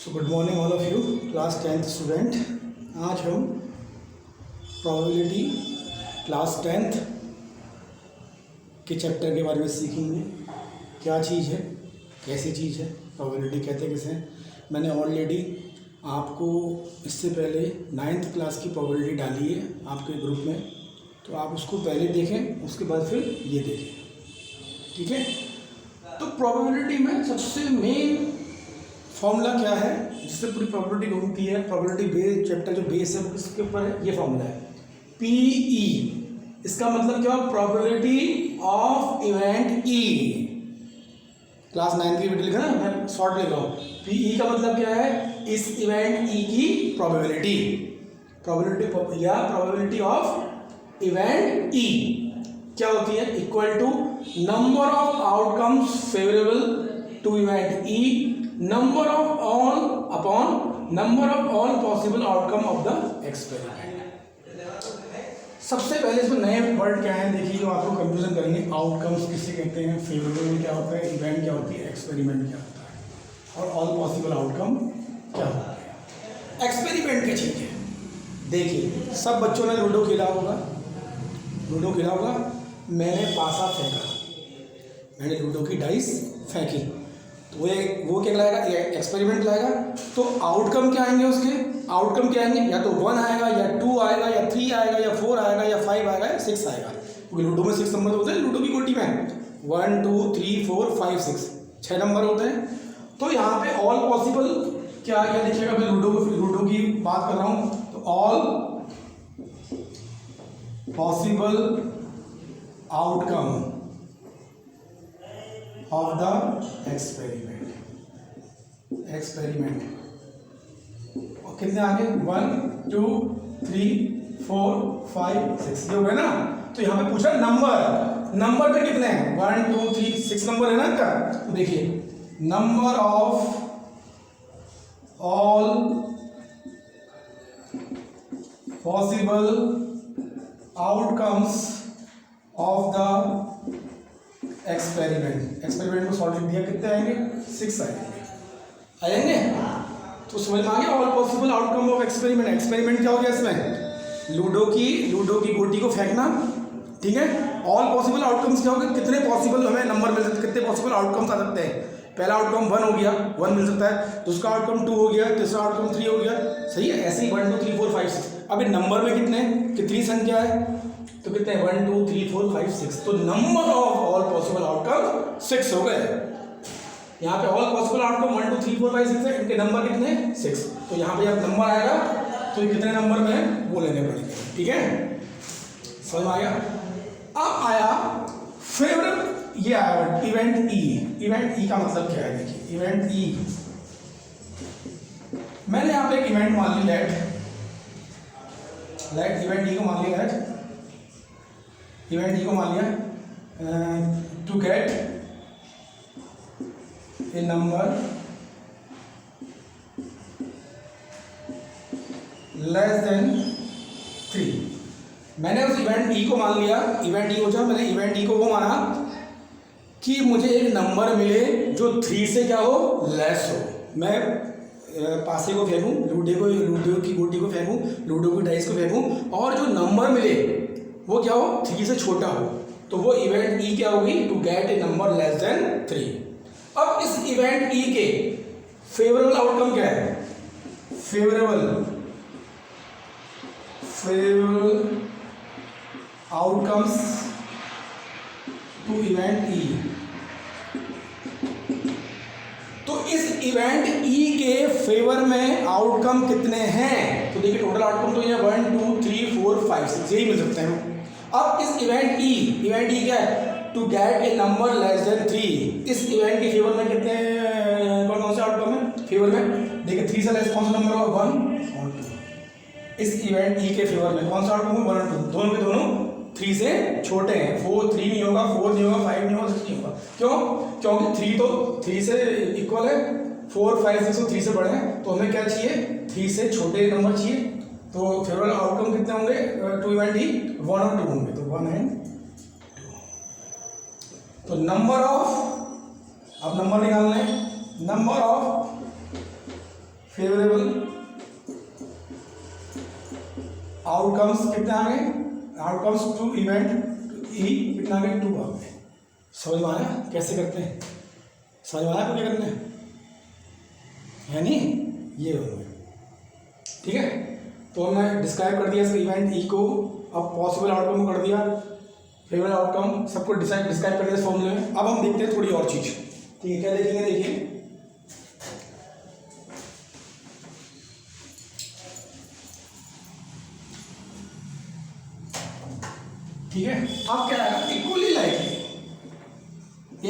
So good morning all of you class 10th student. आज हम probability class 10th के chapter के बारे में सीखेंगे। क्या चीज़ है, कैसी चीज़ है, प्रोबेबिलिटी कहते किसे हैं। मैंने ऑलरेडी आपको इससे पहले 9th क्लास की प्रोबेबिलिटी डाली है आपके ग्रुप में, तो आप उसको पहले देखें, उसके बाद फिर ये देखें, ठीक है। तो प्रोबेबिलिटी में सबसे मेन फॉर्मूला क्या है जिससे पूरी प्रोबेबिलिटी घूमती है। प्रोबेबिलिटी बेस चैप्टर जो बेस है उसके ऊपर है, ये फॉर्मूला है PE। इसका मतलब क्या, probability of event E। Class 9 की वीडियो लिखा ना, मैं शॉर्ट लिख रहा हूँ। PE का मतलब क्या है, इस इवेंट E की प्रोबेबिलिटी या प्रोबेबिलिटी ऑफ इवेंट E क्या होती है, equal to number of outcomes favourable to event E number of all upon number of all possible outcome of the experiment. सबसे पहले इसमें नए वर्ड क्या है देखिए, जो आपको कंफ्यूजन करेंगे। आउटकम्स किसे कहते हैं, फेवरेबल क्या होता है, इवेंट क्या होती है, एक्सपेरिमेंट क्या होता है, और ऑल पॉसिबल आउटकम क्या होता है। एक्सपेरिमेंट क्या चीज़ है, देखिए सब बच्चों ने लूडो खेला होगा। मैंने पासा फेंका, मैंने लूडो की डाइस फेंकी, तो वो क्या लाएगा, एक्सपेरिमेंट लाएगा। तो आउटकम क्या आएंगे, उसके आउटकम क्या आएंगे, या तो 1 आएगा, या 2 आएगा, या 3 आएगा, या 4 आएगा, या 5 आएगा, या 6 आएगा। क्योंकि लूडो में 6 नंबर होते हैं, लूडो की गोटी में 1 2 3 4 5 6 नंबर होते हैं। तो यहाँ पे ऑल पॉसिबल क्या लिखिएगा, मैं लूडो की बात कर रहा हूँ, तो all possible outcome of the experiment. और कितने आगे, 1 2 3 4 5 6 ये हो गए ना। तो यहाँ पे पूछा नंबर पे कितने हैं, 1 2 3 6 नंबर है ना इनका। तो देखिए number of all possible outcomes of the experiment को सॉल्व दिया, कितने आएंगे, 6 आएंगे। तो समझ में आ गया, all possible outcome of experiment. Experiment क्या हो गया इसमें, लूडो की गोटी को फेंकना, ठीक है। ऑल पॉसिबल आउटकम्स क्या हो गए, कितने पॉसिबल हमें नंबर मिल सकते, कितने पॉसिबल आउटकम्स आ सकते हैं। पहला आउटकम 1 हो गया, 1 मिल सकता है, दूसरा आउटकम 2 हो गया, तीसरा आउटकम 3 हो गया, सही है। ऐसे ही 1 2 3 4 5 6। अब नंबर में कितनी संख्या है, तो कितने, 1 2 3 4 5 6। तो number of all possible outcome 6 हो गए। यहाँ पे ऑल पॉसिबल आउटकम 1 2 3 4 5 6 है, इनके नंबर कितने, 6। तो यहाँ पे जब नंबर आएगा तो ये कितने नंबर में है वो लेने पड़ेंगे, ठीक है। समझ में आया। अब आया फेवरेट, ये आया इवेंट E का मतलब क्या है, देखिए इवेंट E। मैंने यहाँ पे एक इवेंट मान ली, लेट इवेंट E को मान लिया, इवेंट E को मान लिया, to get a number less than 3। मैंने उस इवेंट E को मान लिया, इवेंट E हो जाए, मैंने इवेंट E को वो माना कि मुझे एक नंबर मिले जो 3 से क्या हो, लेस हो। मैं पासे को फेंकूं, लूडो की गोटी को फेंकूं, लूडो की डाइस को फेंकूं, और जो नंबर मिले वो क्या हो, 3 से छोटा हो, तो वो इवेंट E क्या होगी, to get a number less than 3। अब इस इवेंट E के फेवरेबल आउटकम क्या है, favourable outcomes to event E। तो इस इवेंट E के फेवर में आउटकम कितने हैं, तो देखिए टोटल आउटकम तो ये 1 2 3 4 5 6 यही मिल सकते हैं। अब इस इवेंट E क्या है, to get a number less than 3। इस इवेंट के फेवर में कितने, कौन से आउटकम है फेवर में, देखिए 3 से लेस कौन सा नंबर होगा, 1 और 2। इस इवेंट E के फेवर में कौन सा आउटकम है, 1 और 2, दोनों के दोनों 3 से छोटे हैं। 3 नहीं होगा, 4 नहीं होगा, 5 नहीं होगा, 6 नहीं होगा। क्यों, क्योंकि 3 तो 3 से इक्वल है, 4 5 6 तो 3 से बड़े हैं, तो हमें क्या चाहिए, 3 से छोटे नंबर चाहिए। तो फेवरेबल आउटकम कितने होंगे टू इवेंट E, 1 और 2 होंगे, तो 1 एंड 2। तो नंबर ऑफ, अब नंबर निकालना है, नंबर ऑफ फेवरेबल आउटकम्स कितने आ गए, आउटकम्स टू इवेंट ई कितना आ गए, 2 आ गए। समझ में आया कैसे करते हैं, समझ में आया आपको क्या करना है नहीं, ये हो गया। ठीक है, तो हमने डिस्क्राइब कर दिया इसका इवेंट ई को, अब पॉसिबल आउटकम कर दिया, फेवरेबल आउटकम सबको डिस्क्राइब कर दिया इस फॉर्मूले में। अब हम देखते हैं थोड़ी और चीज। ठीक है, क्या देखेंगे, देखिए ठीक है। अब क्या आएगा, इक्वली लाइकली,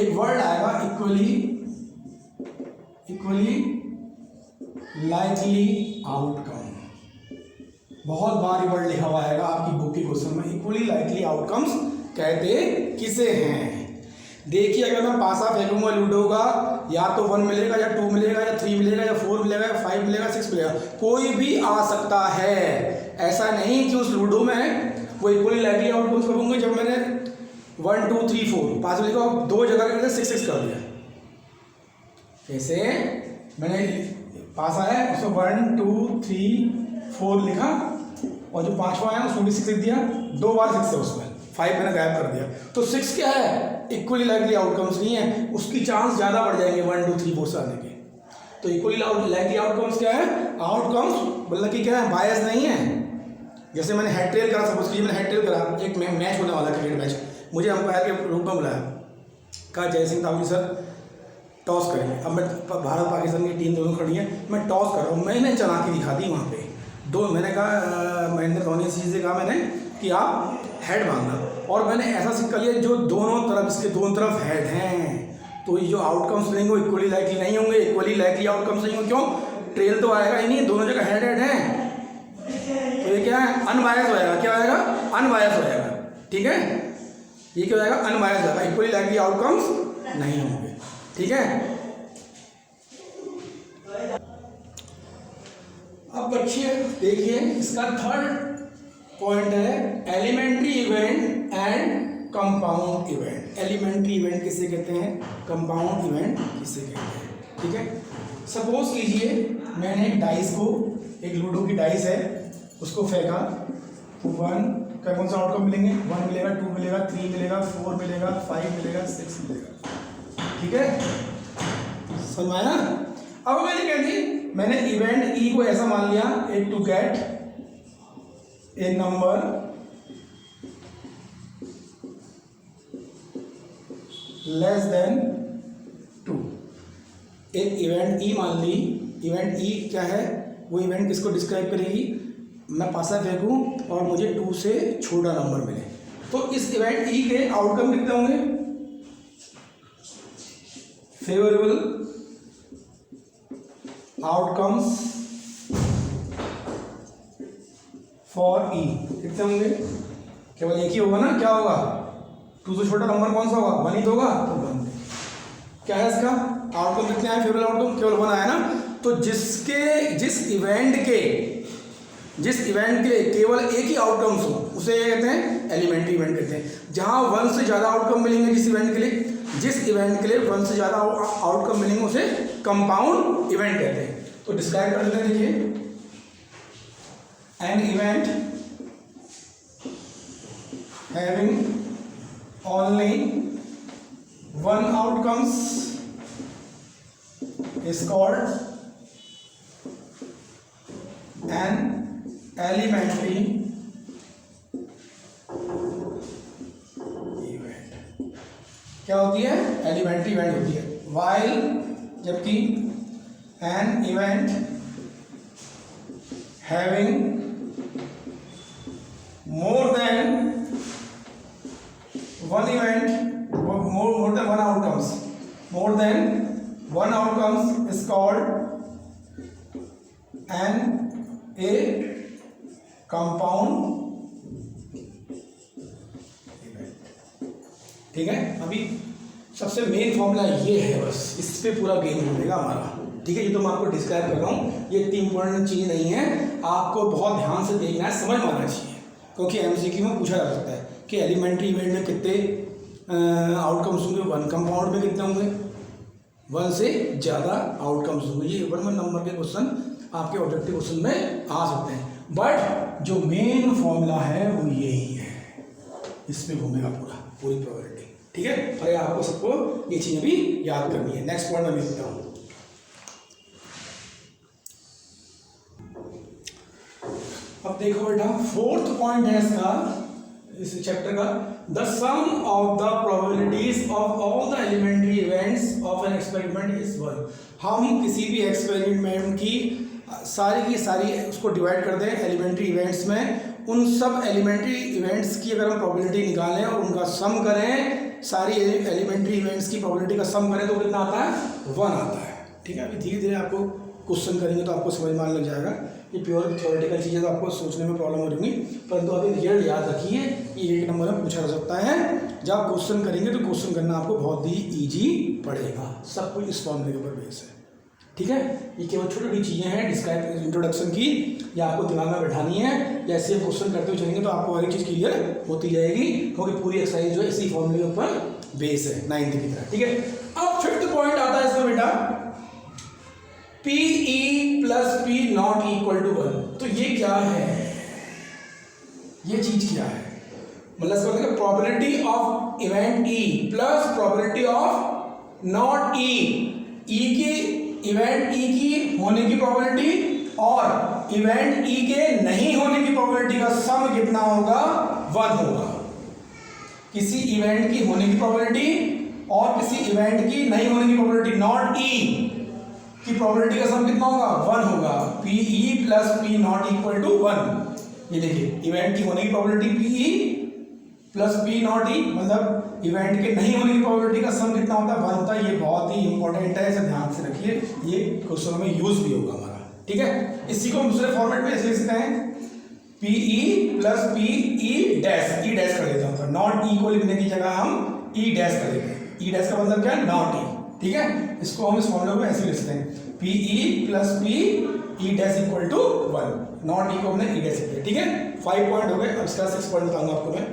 एक वर्ड आएगा इक्वली लाइकली आउटकम। बहुत बार ये वर्ड लिखा हुआ आएगा आपकी बुक के क्वेश्चन में, इक्वली लाइकली आउटकम्स कहते किसे हैं। देखिए, अगर मैं पासा फेंकूंगा लूडो का, या तो 1 मिलेगा या 2 मिलेगा या 3 मिलेगा या 4 मिलेगा या 5 मिलेगा 6 मिलेगा, कोई भी आ सकता है। ऐसा नहीं कि उस लूडो में वो इक्वली लाइकली आउटकम्स कब होंगे, जब मैंने 1 2 3 4 पास लिखा, 2 जगह करके 6 6 कर दिया। जैसे मैंने पासा है उसमें 1 2 3 4 लिखा, और जो 5वां है उसमें भी 6 लिख दिया, 2 बार 6 है उसमें, 5 मैंने गायब कर दिया। तो 6 क्या है, इक्वली लाइकली आउटकम्स नहीं है, उसकी चांस ज़्यादा बढ़ जाएंगे 1 2 3 4 से आने के। तो इक्वली लाइकली आउटकम्स क्या है, आउटकम्स मतलब कि क्या है, बायस नहीं है। जैसे मैंने हेड टेल करा, सपोज कीजिए मैंने हेड टेल करा, एक मैच होने वाला क्रिकेट मैच, मुझे अंपायर के रूप में बुलाया, कहा जय सिंह तावली सर टॉस करेंगे। अब मैं भारत पाकिस्तान की टीम दोनों खड़ी है, मैं टॉस कर रहा हूँ, मैंने चला के दिखा दी वहाँ पे मैंने कहा महेंद्र धोनी से कहा मैंने कि आप हेड मांगना, और मैंने ऐसा सिक्का लिया जो दोनों तरफ, इसके दोनों तरफ हेड हैं। तो ये जो आउटकम्स लेंगे वो इक्वली लाइकली नहीं होंगे, इक्वली लाइकली आउटकम्स नहीं होंगे। क्यों, ट्रेल तो आएगा ही नहीं, दोनों जगह हेड हैं। तो ये क्या है, अनबायस हो जाएगा, क्या होएगा, अनबायस हो जाएगा। ठीक है, ये क्या हो जाएगा, अनबायस हो जाएगा, इक्वली लाइकली आउटकम्स नहीं होंगे। ठीक है, अब बच्चे देखिए, इसका थर्ड पॉइंट है elementary event and compound event. Elementary event किसे कहते हैं, कंपाउंड इवेंट किसे कहते हैं। ठीक है, सपोज कीजिए मैंने एक डाइस को, एक लूडो की डाइस है, उसको फेंका, 1 का कौन सा आउटकम मिलेंगे, 1 मिलेगा, 2 मिलेगा, 3 मिलेगा, 4 मिलेगा, 5 मिलेगा, 6 मिलेगा। ठीक है, समझ में आया। अब मैंने क्या दी, मैंने इवेंट ई को ऐसा मान लिया, एक to get a number less than 2। एक इवेंट ई मान ली, इवेंट ई क्या है, वो इवेंट किसको डिस्क्राइब करेगी, मैं पासा फेंकूं और मुझे 2 से छोटा नंबर मिले, तो इस इवेंट ई के आउटकम कितने होंगे, फेवरेबल आउटकम्स फॉर ई कितने होंगे, केवल एक ही होगा ना, क्या होगा, 2 से छोटा नंबर कौन सा होगा, 1 ही तो होगा, तो 1। क्या है इसका आउटकम कितने आए, फेवरेबल आउटकम केवल 1 आया ना। तो जिस इवेंट के केवल एक ही आउटकम्स हो उसे कहते हैं एलिमेंट्री इवेंट कहते हैं। जहां 1 से ज़्यादा आउटकम मिलेंगे जिस इवेंट के लिए 1 से ज़्यादा आउटकम मिलेंगे उसे कंपाउंड इवेंट कहते हैं। तो डिस्क्राइब कर लेते हैं, देखिए, an event having only 1 outcomes is called an elementary event. क्या होती है, एलिमेंट्री इवेंट होती है। वाइल जबकि an event having more than 1 event, more than 1 outcomes, more than 1 outcomes is called an a compound event। ठीक है, अभी सबसे मेन फॉर्मूला ये है, बस इस पे पूरा गेम होगा हमारा। ठीक है, ये तो मैं आपको डिस्क्राइब कर रहा हूँ, ये इतनी इंपॉर्टेंट चीज़ नहीं है, आपको बहुत ध्यान से देखना है, समझ में आना चाहिए, क्योंकि एमसीक्यू में पूछा जा सकता है कि एलिमेंट्री इवेंट में कितने आउटकम्स होंगे, 1 कंपाउंड में कितने होंगे, 1 से ज़्यादा आउटकम्स होंगे। ये 1 नंबर के क्वेश्चन आपके ऑब्जेक्टिव क्वेश्चन में आ सकते हैं, बट जो मेन फॉर्मूला है वो यही है, इसमें घूमेगा पूरी प्रोबेबिलिटी। ठीक है, और आपको सबको ये चीजें भी याद करनी है। नेक्स्ट पॉइंट मैं लिखता हूँ। अब देखो बेटा, फोर्थ पॉइंट है इसका, इस चैप्टर का, the sum of the probabilities of all the elementary events of an experiment is 1। हम किसी भी एक्सपेरिमेंट की सारी उसको डिवाइड कर दें एलिमेंट्री इवेंट्स में, उन सब एलिमेंट्री इवेंट्स की अगर हम प्रोबेबिलिटी निकालें और उनका सम करें, सारी एलिमेंट्री इवेंट्स की प्रोबेबिलिटी का सम करें तो कितना आता है? 1 आता है। ठीक है, अभी धीरे धीरे आपको क्वेश्चन करेंगे तो आपको समझ में आने लग जाएगा। ये प्योर थ्योरेटिकल चीज़ें तो आपको सोचने में प्रॉब्लम हो रही, परंतु अभी रिजल्ट याद रखिए, ये 1 नंबर में पूछा जा सकता है। जब क्वेश्चन करेंगे तो क्वेश्चन करना आपको बहुत ही ईजी पड़ेगा, सब कुछ इस फॉर्मूले के ऊपर बेस है। ठीक है, ये केवल छोटी छोटी चीज़ें हैं डिस्क्राइब इंट्रोडक्शन की, या आपको दिमाग में बैठानी है। जैसे क्वेश्चन करते हुए चलेंगे तो आपको हर एक चीज़ क्लियर होती जाएगी, क्योंकि पूरी एक्सरसाइज जो है इसी फॉर्मूले के ऊपर बेस है 9th की तरह। ठीक है, अब 5th पॉइंट आता है इसमें बेटा, PE plus P not equal to 1। तो ये क्या है, ये चीज क्या है? मतलब इसका मतलब probability of event E plus probability of not E, की इवेंट E की होने की प्रोबेबिलिटी और इवेंट E के नहीं होने की प्रोबेबिलिटी का सम कितना होगा? 1 होगा। किसी इवेंट की होने की प्रोबेबिलिटी और किसी इवेंट की नहीं होने की प्रोबेबिलिटी नॉट E की प्रोबेबिलिटी का सम कितना होगा? 1 होगा। PE plus P not equal to 1। ये देखिए, इवेंट की होने की probability PE plus P not E, मतलब इवेंट के नहीं होने की प्रोबेबिलिटी का सम कितना होता है? 1 होता है। ये बहुत ही इंपॉर्टेंट है, इसे ध्यान से रखिए, ये क्वेश्चन में यूज भी होगा हमारा। ठीक है, इसी को हम दूसरे फॉर्मेट में ऐसे लिख सकते हैं, PE plus PE dash, E dash कर देते हैं, नॉट E को लिखने की जगह हम E डैश कर देते हैं। E डैश का मतलब क्या है? Not E। ठीक है, इसको हम इस फॉर्मूले में ऐसे लिखते हैं, PE plus P E dash equal to 1, not E को हमने E डैश लिखा। ठीक है, 5 पॉइंट हो गए। अब इसका 6 पॉइंट बताऊंगा आपको मैं।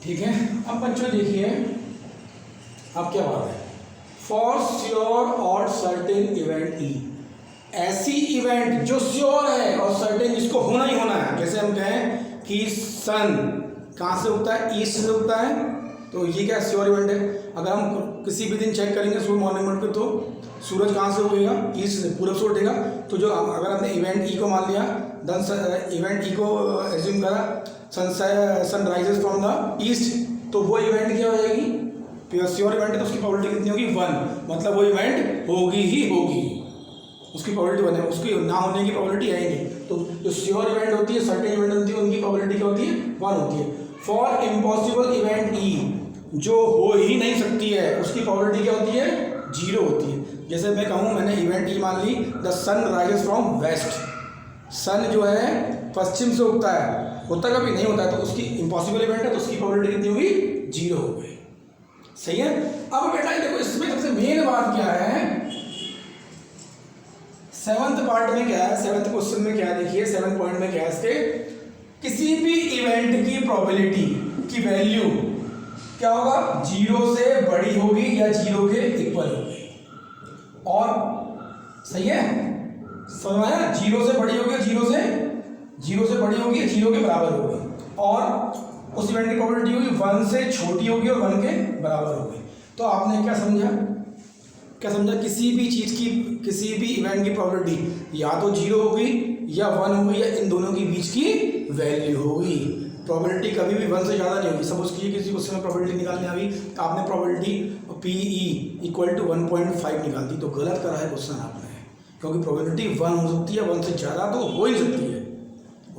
ठीक है, अब बच्चों देखिए, अब क्या बात है, फॉर श्योर और सर्टेन इवेंट E, ऐसी इवेंट जो श्योर है और सर्टेन जिसको होना ही होना है, जैसे हम कहें कि सन कहाँ से उगता है? ईस्ट से उगता है, तो ये क्या श्योर इवेंट है। अगर हम किसी भी दिन चेक करेंगे सुबह मॉर्निंग में तो सूरज कहाँ से उगेगा? ईस्ट से, पूरब से उठेगा। तो जो अगर हमने इवेंट E को मान लिया, देन इवेंट E को एज्यूम करा, sun rises from the east, तो वो इवेंट क्या हो जाएगी? प्योर श्योर इवेंट है, तो उसकी प्रोबेबिलिटी कितनी होगी? 1, मतलब वो इवेंट होगी ही होगी, उसकी प्रोबेबिलिटी 1 है, उसकी ना होने की प्रोबेबिलिटी है ही नहीं। तो जो श्योर इवेंट होती है, सर्टेन इवेंट होती है, उनकी प्रोबेबिलिटी क्या होती है? 1 होती है। फॉर इम्पॉसिबल इवेंट E, जो हो ही नहीं सकती है, उसकी प्रोबेबिलिटी क्या होती है? 0 होती है। जैसे मैं कहूँ, मैंने इवेंट E मान ली, the sun rises from west, sun जो है पश्चिम से उगता है, होता कभी नहीं होता है, तो उसकी इम्पॉसिबल इवेंट है, तो उसकी प्रोबेबिलिटी कितनी होगी? 0 हो गई। सही है। अब बेटा देखो, इसमें सबसे मेन बात क्या है, 7th पार्ट में क्या है, 7th क्वेश्चन में क्या है, देखिए 7th पॉइंट में क्या है इसके, किसी भी इवेंट की प्रोबेबिलिटी की वैल्यू क्या होगा? 0 से बड़ी होगी या 0 के इक्वल होगी। और सही है, समझ में आया? 0 से बड़ी होगी, 0 से बड़ी होगी, 0 के बराबर होगी, और उस इवेंट की प्रोबेबिलिटी होगी 1 से छोटी होगी और 1 के बराबर होगी। तो आपने क्या समझा? किसी भी चीज़ की, किसी भी इवेंट की प्रोबेबिलिटी या तो 0 होगी या 1 होगी, या इन दोनों के बीच की वैल्यू होगी। प्रोबेबिलिटी कभी भी 1 से ज़्यादा नहीं होगी। सपोज कीजिए किसी क्वेश्चन में प्रोबेबिलिटी निकालने अभी आपने प्रोबेबिलिटी PE इक्वल टू 1.5 निकाल दी, तो गलत करा है क्वेश्चन आपने, क्योंकि प्रोबेबिलिटी 1 हो सकती है, 1 से ज़्यादा तो हो ही सकती है।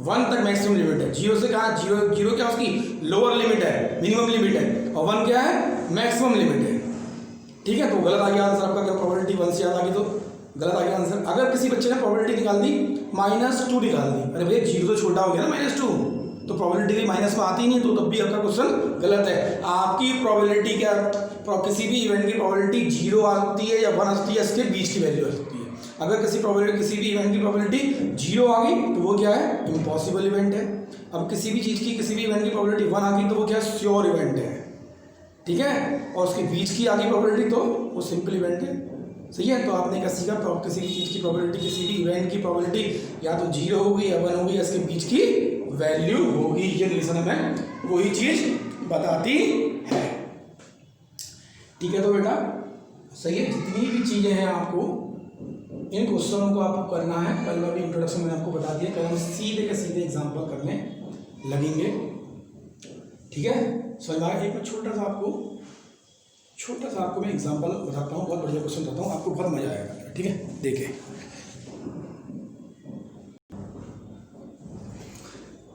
1 तक मैक्सिमम लिमिट है, 0 से कहाँ? 0 क्या उसकी लोअर लिमिट है, मिनिमम लिमिट है, और 1 क्या है? मैक्सिमम लिमिट है। ठीक है, तो गलत आ गया आंसर आपका। अगर प्रोबेबिलिटी 1 से ज़्यादा आ गई तो गलत आ गया आंसर। अगर किसी बच्चे ने प्रोबेबिलिटी निकाल दी -2 निकाल दी, अरे भैया 0 तो छोटा हो गया ना, -2, तो प्रोबेबिलिटी माइनस में आती ही नहीं, तो तब भी आपका क्वेश्चन गलत है। आपकी प्रोबेबिलिटी क्या, किसी भी इवेंट की प्रोबेबिलिटी 0 आती है या 1 आती है, इसके बीच की वैल्यू आ सकती है। अगर किसी भी इवेंट की प्रोबेबिलिटी 0 आ गई तो वो क्या है? इम्पॉसिबल इवेंट है। अब किसी भी चीज़ की, किसी भी इवेंट की प्रोबेबिलिटी 1 आ गई तो वो क्या है? श्योर इवेंट है। ठीक है, और उसके बीच की आगे प्रोबेबिलिटी तो वो सिंपल इवेंट है, सही है। तो आपने क्या सीखा, किसी भी चीज़ की प्रोबेबिलिटी, किसी भी इवेंट की प्रोबेबिलिटी या तो 0 होगी या 1 होगी, इसके बीच की वैल्यू होगी। ये रिलेशन हमें वही चीज़ बताती है, ठीक है। तो बेटा सही है, जितनी भी चीज़ें हैं आपको इन क्वेश्चनों को आपको करना है। कल मैं भी इंट्रोडक्शन में आपको बता दिया, कल हम सीधे के सीधे एग्जाम्पल करने लगेंगे, ठीक है। समझ में आया। एक मैं छोटा सा आपको मैं एग्जाम्पल बताता हूँ, बहुत बढ़िया क्वेश्चन बताता हूँ, आपको बहुत मजा आएगा, ठीक है। देखिए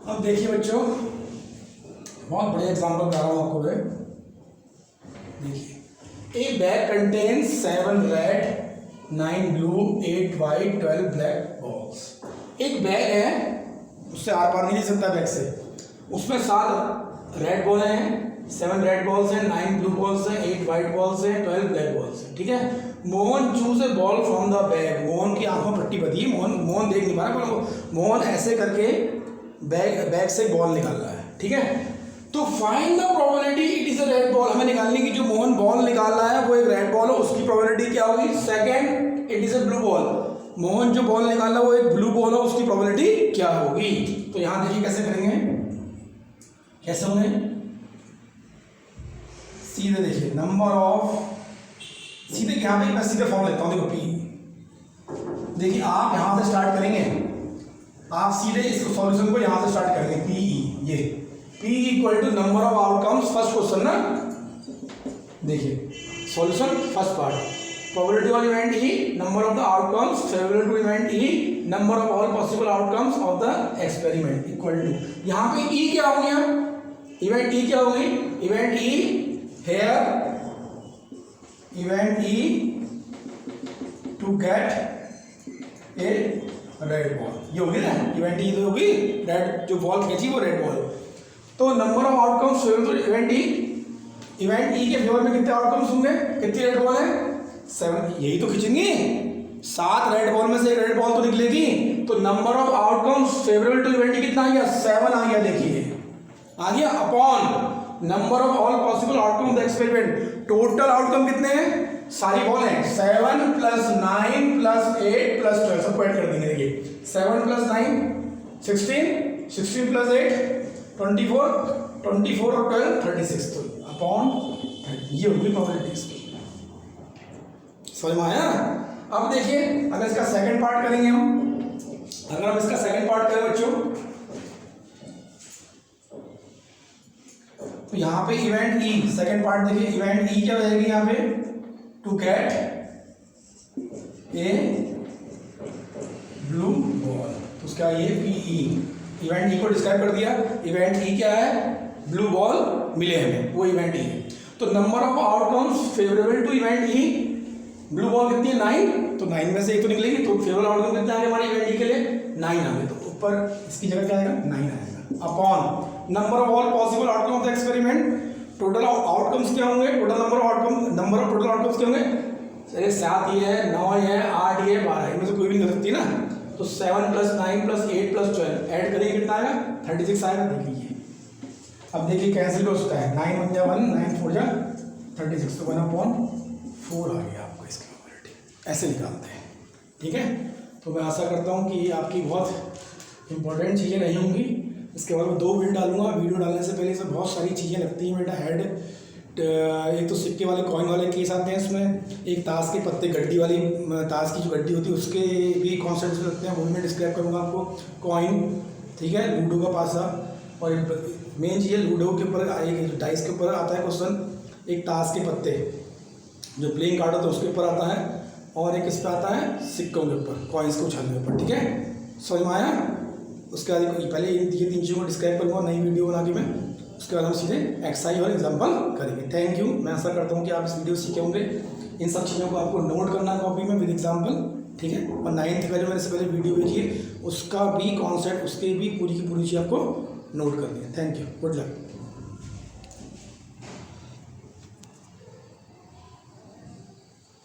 अब देखिए बच्चों, बहुत बढ़िया एग्जाम्पल बता रहा हूँ आपको मैं। देखिए, ए bag contains 7 red 9 blue 8 white 12 black balls. एक बैग है, उससे आर पार नहीं ले सकता बैग से, उसमें 7 रेड बॉल हैं, 7 रेड बॉल्स हैं, 9 ब्लू बॉल्स हैं, 8 वाइट बॉल्स हैं, 12 ब्लैक बॉल्स हैं, ठीक है। Mohan choose a ball from the bag. Mohan की आंखों में पट्टी बधी, मोहन देख नहीं पा रहा, पर मोहन ऐसे करके बैग से बॉल निकाल रहा है, ठीक है। तो find the probability it is a red ball. हमें निकालने की, जो मोहन बॉल निकाल रहा है वो एक रेड बॉल है, उसकी प्रोबेबिलिटी क्या होगी। Second, it is a blue ball. Mohan जो बॉल निकाल रहा है वो एक ब्लू बॉल है, उसकी प्रोबेबिलिटी क्या होगी। तो यहां देखिए कैसे करेंगे, कैसे होंगे, सीधे देखिए नंबर ऑफ, सीधे यहाँ पे मैं सीधे फॉर्म लेता हूँ, देखो पी। देखिए आप यहां से स्टार्ट करेंगे, आप सीधे इस सॉल्यूशन को यहां से स्टार्ट करेंगे, पी। ये P इक्वल टू नंबर ऑफ आउटकम्स, फर्स्ट क्वेश्चन ना। देखिए solution first part, probability of event E, number of the outcomes favourable to event E, number of all possible outcomes of the experiment equal to, यहाँ पे ई क्या हो गया, event E क्या होगी, event E here, event E to get a red ball. ये होगी ना, इवेंट ई तो होगी रेड, जो बॉल खींची वो रेड बॉल। तो number of outcomes favourable to event E, event E के फेवर में कितने आउटकम्स होंगे, कितनी रेड बॉल है, 7, यही तो खींचेंगे, 7 रेड बॉल में से एक रेड बॉल तो निकलेगी। तो number of outcomes favourable to event कितना आ गया, 7 आ गया, देखिए आ गया, upon number of all possible outcome of the experiment. Total outcome कितने हैं, सारी बॉल हैं, 7 + 9 + 8 + 12, सबको ऐड कर देंगे। देखिए 7 + 9 16, 16 + 8 24, 24 और 12 36, तो अपॉन ये होगी प्रोबेबिलिटी इसकी। समझ में आया। अब देखिए अगर इसका सेकंड पार्ट करेंगे हम, अगर हम इसका सेकंड पार्ट करें बच्चों, तो यहाँ पे इवेंट ई, सेकंड पार्ट देखिए, इवेंट ई क्या हो जाएगी यहाँ पे, to get a blue ball, तो उसका ये पीई, इवेंट ई को डिस्क्राइब कर दिया। इवेंट ई क्या है, ब्लू बॉल मिले हमें, वो इवेंट ई है। तो number of outcomes favourable to event E, blue ball कितनी है, 9, तो 9 में से एक तो निकलेगी, तो फेवरेबल आउटकम कितने आ गए हमारे इवेंट ई के लिए, 9 आ गए, तो ऊपर इसकी जगह क्या आएगा, 9 आएगा, upon number of all possible outcome of the experiment. Total outcomes क्या होंगे, total number of outcome, number of total outcomes क्या होंगे, चलिए 7 ये है, 9 ये है, 8 ये 12, इनमें से कोई भी नहीं कर सकती ना। तो 7 + 9 + 8 + 12 ऐड करेंगे कितना आएगा, 36 आएगा। देख लीजिए, अब देखिए कैंसिल हो सकता है, 9 × 1 9 4 जा 36, तो 1/4 आ गया आपको इसकी प्रोबेबिलिटी। ऐसे निकालते हैं, ठीक है। तो मैं आशा करता हूँ कि आपकी बहुत इंपॉर्टेंट चीज़ें नहीं होंगी। इसके बाद मैं 2 वीडियो डालूंगा, वीडियो डालने से पहले इसमें बहुत सारी चीज़ें लगती हैं बेटा, हेड, एक तो सिक्के वाले कॉइन वाले केस आते हैं इसमें, एक ताश के पत्ते गड्डी वाली, ताश की जो गड्डी होती है उसके भी कॉन्सेप्ट लगते हैं, वो भी मैं डिस्क्राइब करूँगा आपको। कॉइन, ठीक है, लूडो का पासा, और मेन चीज़ है लूडो के ऊपर एक डाइस के ऊपर आता है क्वेश्चन, एक ताश के पत्ते जो प्लेइंग कार्ड होता है उसके ऊपर आता है, और एक इस पर आता है सिक्कों के ऊपर, कॉइन्स को उछालने के ऊपर, ठीक है। समझ में आया। उसके बाद पहले ये 3 चीज़ों को डिस्क्राइब करूँगा, नई वीडियो बना के मैं, उसके बाद हम सीधे एक्सरसाइज और एग्जाम्पल करेंगे। Thank you. मैं आशा करता हूँ कि आप इस वीडियो सीखे होंगे। इन सब चीज़ों को आपको नोट करना है कॉपी में विद एग्जाम्पल, ठीक है। और 9th का जो मैंने से पहले वीडियो भेजी है उसका भी कॉन्सेप्ट, उसके भी पूरी की पूरी चीज़ आपको नोट करनी है। Thank you, good luck.